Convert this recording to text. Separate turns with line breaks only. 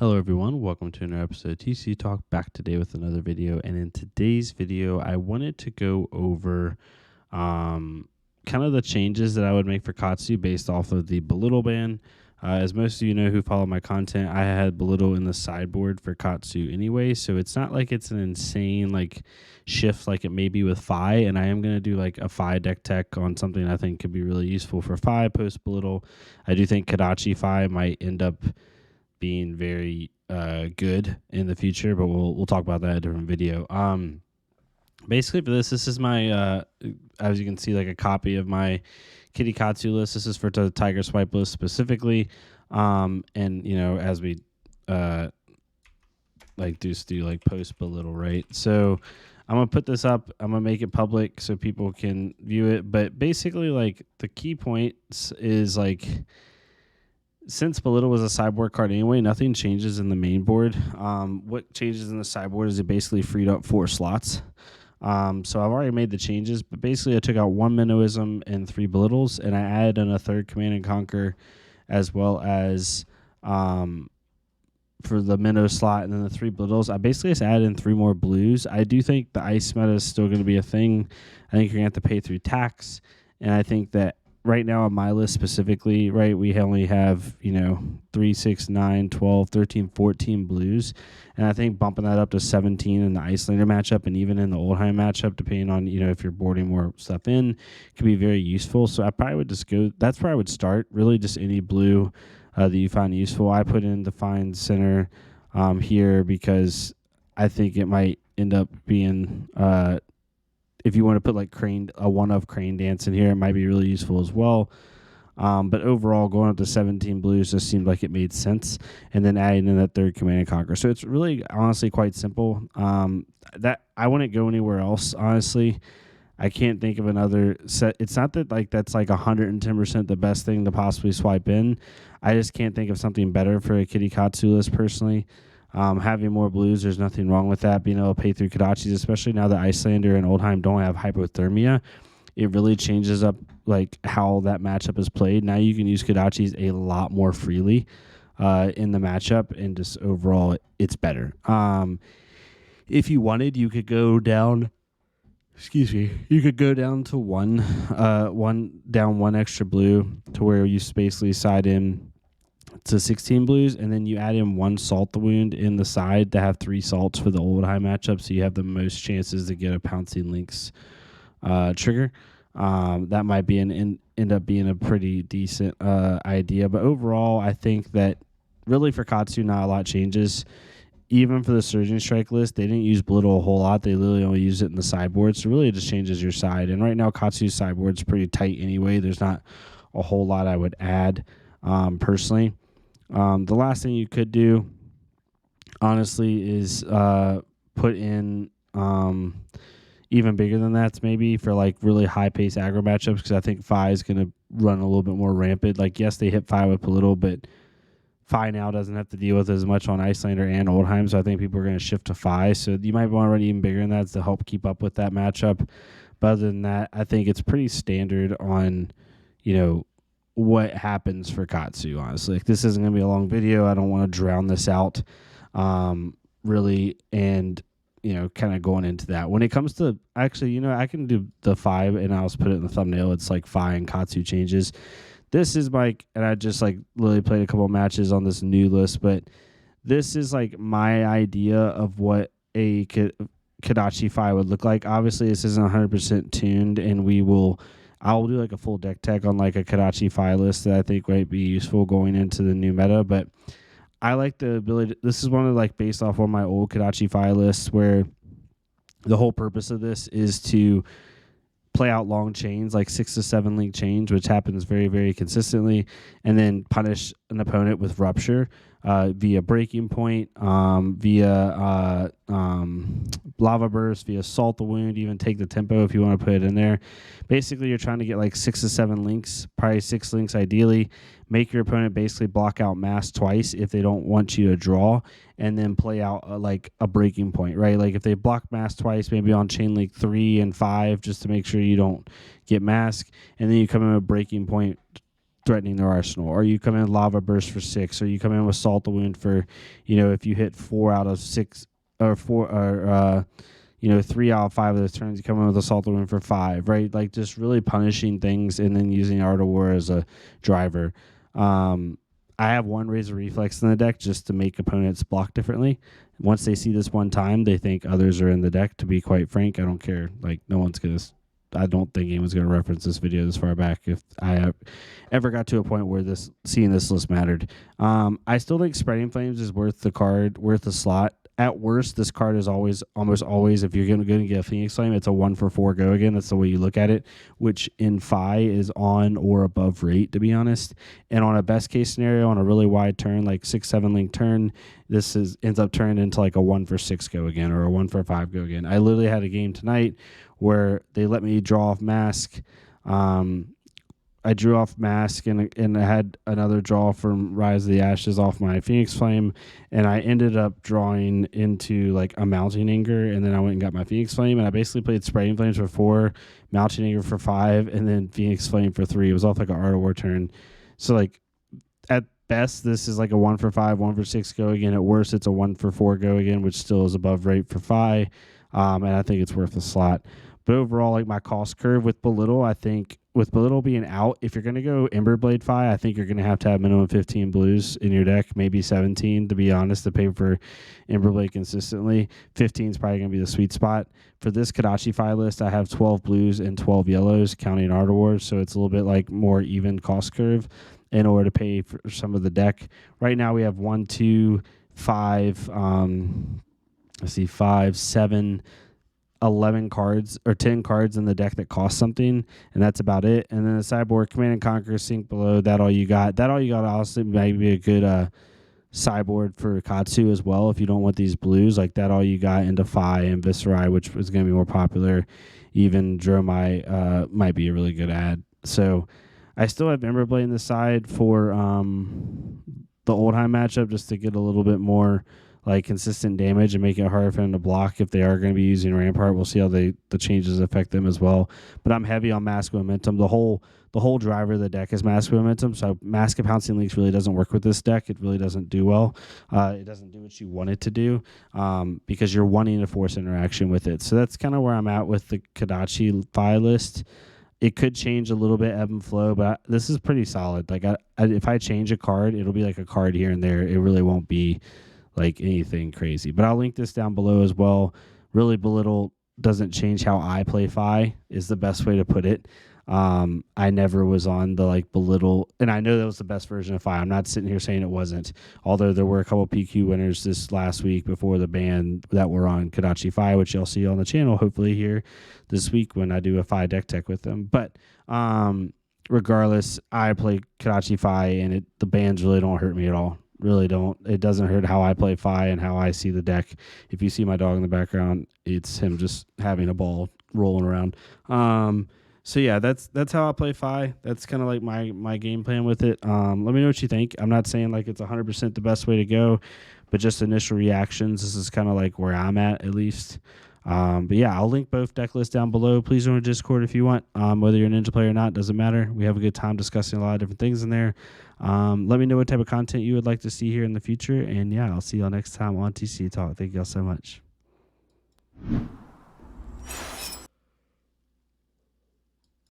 Hello everyone, welcome to another episode of TCG Talk, back today with another video. And in today's video, I wanted to go over kind of the changes that I would make for Katsu based off of the Belittle ban. As most of you know who follow my content, I had Belittle in the sideboard for Katsu anyway, so it's not like it's an insane shift like it may be with Fi, and I am going to do like a Fi deck tech on something I think could be really useful for Fi post Belittle. I do think Kadachi Fi might end up being very good in the future, but we'll talk about that in a different video. Basically for this is my as you can see, like a copy of my Kitty Katsu list. This is for the Tiger Swipe list specifically, and you know, as we do post Belittle, right? So I'm gonna put this up, I'm gonna make it public so people can view it, but basically like the key points is like, since Belittle was a sideboard card anyway, nothing changes in the main board. What changes in the sideboard is it basically freed up 4 slots. So I've already made the changes, but basically I took out 1 Minnowism and 3 Belittles, and I added in a 3rd Command and Conquer, as well as for the Minnow slot, and then the 3 Belittles. I basically just added in 3 more blues. I do think the ice meta is still going to be a thing. I think you're going to have to pay through tax, and I think that right now on my list specifically, right, we only have, 3, 6, 9, 12, 13, 14 blues. And I think bumping that up to 17 in the Icelander matchup and even in the Oldheim matchup, depending on, if you're boarding more stuff in, can be very useful. So I probably would just go, that's where I would start, really just any blue that you find useful. I put in Defined Center here because I think it might end up being if you want to put like a one-of Crane Dance in here, it might be really useful as well. But overall, going up to 17 blues just seemed like it made sense. And then adding in that 3rd Command and Conquer. So it's really, honestly, quite simple. That I wouldn't go anywhere else, honestly. I can't think of another set. It's not that that's like 110% the best thing to possibly swipe in. I just can't think of something better for a Kitty Katsu list personally. Having more blues, there's nothing wrong with that. Being able to pay through Kadachis, especially now that Icelander and Oldheim don't have hypothermia, it really changes up like how that matchup is played. Now you can use Kadachis a lot more freely in the matchup, and just overall, it's better. If you wanted, you could go down. Excuse me. You could go down to one extra blue to where you basically side in to 16 blues, and then you add in 1 Salt the Wound in the side to have 3 salts for the Oldheim matchup, so you have the most chances to get a Pouncing Lynx trigger. That might be end up being a pretty decent idea, but overall, I think that really for Katsu, not a lot changes. Even for the Surging Strike list, they didn't use Belittle a whole lot. They literally only use it in the sideboard, so really it just changes your side. And right now, Katsu's sideboard's pretty tight anyway. There's not a whole lot I would add personally. The last thing you could do, honestly, is put in even bigger than that, maybe for like really high pace aggro matchups, because I think Fi is going to run a little bit more rampant. Like, yes, they hit Fi with Belittle, but Fi now doesn't have to deal with as much on Icelander and Oldheim, so I think people are going to shift to Fi. So you might want to run even bigger than that to help keep up with that matchup. But other than that, I think it's pretty standard on, what happens for Katsu, honestly. Like, this isn't going to be a long video. I don't want to drown this out, really, and, kind of going into that. When it comes to, actually, I can do the 5, and I'll just put it in the thumbnail. It's like Fi and Katsu changes. This is and I just literally played a couple of matches on this new list, but this is my idea of what a Kadachi Fi would look like. Obviously, this isn't 100% tuned, and I'll do a full deck tech on a Kadachi Fi list that I think might be useful going into the new meta. But I like the ability. This is one of based off one of my old Kadachi Fi lists, where the whole purpose of this is to play out long chains, 6 to 7 link chains, which happens very, very consistently, and then punish an opponent with Rupture via Breaking Point, via Lava Burst, via Salt the Wound, even Take the Tempo if you want to put it in there. Basically, you're trying to get 6 to 7 links, probably 6 links ideally. Make your opponent basically block out mass twice if they don't want you to draw, and then play out a Breaking Point, right? If they block mass twice, maybe on chain link 3 and 5, just to make sure you don't get mask, and then you come in with Breaking Point threatening their arsenal, or you come in lava burst for 6, or you come in with salt the wound for, if you hit 4 out of 6 or 4 or 3 out of 5 of those turns, you come in with assault the wound for 5, right? Like just really punishing things and then using Art of War as a driver. I have one Razor Reflex in the deck just to make opponents block differently. Once they see this one time, they think others are in the deck. To be quite frank, I don't care. Like, no one's going to... I don't think anyone's going to reference this video this far back if I ever got to a point where seeing this list mattered. I still think Spreading Flames is worth the slot. At worst, this card is almost always, if you're going to get a Phoenix Flame, it's a 1-for-4 go again. That's the way you look at it, which in Phi is on or above rate, to be honest. And on a best case scenario, on a really wide turn, like 6-7 link turn, this ends up turning into like a 1-for-6 go again or a 1-for-5 go again. I literally had a game tonight where they let me draw off Mask. I drew off Mask and I had another draw from Rise of the Ashes off my Phoenix Flame, and I ended up drawing into like a Mounting Anger, and then I went and got my Phoenix Flame, and I basically played Spreading Flames for 4, Mounting Anger for 5, and then Phoenix Flame for 3. It was off like an Art of War turn. So like at best, this is like a 1-for-5, 1-for-6 go again. At worst, it's a 1-for-4 go again, which still is above rate for Phi, and I think it's worth the slot. But overall, like my cost curve with Belittle, I think with Belittle being out, if you're going to go Emberblade Phi, I think you're going to have minimum 15 blues in your deck, maybe 17, to be honest, to pay for Emberblade consistently. 15 is probably going to be the sweet spot. For this Kodachi Phi list, I have 12 blues and 12 yellows, counting Art of War, so it's a little bit like more even cost curve in order to pay for some of the deck. Right now, we have 1, 2, 5, 5, 7, 11 cards or 10 cards in the deck that cost something, and that's about it. And then the sideboard, Command and Conquer, Sink Below, that all you got. That all you got honestly might be a good sideboard for Katsu as well if you don't want these blues. Like that all you got into Phi and Viscerai, which was going to be more popular. Even Dromai might be a really good ad. So I still have Emberblade in the side for the Oldheim matchup just to get a little bit more like consistent damage and make it harder for them to block if they are going to be using Rampart. We'll see how the changes affect them as well. But I'm heavy on Mask Momentum. The whole driver of the deck is Mask Momentum, so Mask of Pouncing Links really doesn't work with this deck. It really doesn't do well. It doesn't do what you want it to do because you're wanting to force interaction with it. So that's kind of where I'm at with the Kodachi Phi list. It could change a little bit, ebb and flow, but this is pretty solid. Like if I change a card, it'll be like a card here and there. It really won't be like anything crazy. But I'll link this down below as well. Really, Belittle doesn't change how I play Phi is the best way to put it. I never was on the like Belittle, and I know that was the best version of Phi. I'm not sitting here saying it wasn't, although there were a couple PQ winners this last week before the ban that were on Kodachi Phi, which you'll see on the channel hopefully here this week when I do a Phi deck tech with them. But regardless, I play Kodachi Phi, and the bans really don't hurt me at all. Really don't. It doesn't hurt how I play Phi and how I see the deck. If you see my dog in the background, it's him just having a ball rolling around. So yeah, that's how I play Phi. That's kind of like my game plan with it. Let me know what you think. I'm not saying like it's 100% the best way to go, but just initial reactions. This is kind of like where I'm at least. But yeah, I'll link both deck lists down below. Please join our Discord if you want. Whether you're a Ninja player or not, doesn't matter. We have a good time discussing a lot of different things in there. Let me know what type of content you would like to see here in the future. And yeah, I'll see y'all next time on TCG Talk. Thank y'all so much.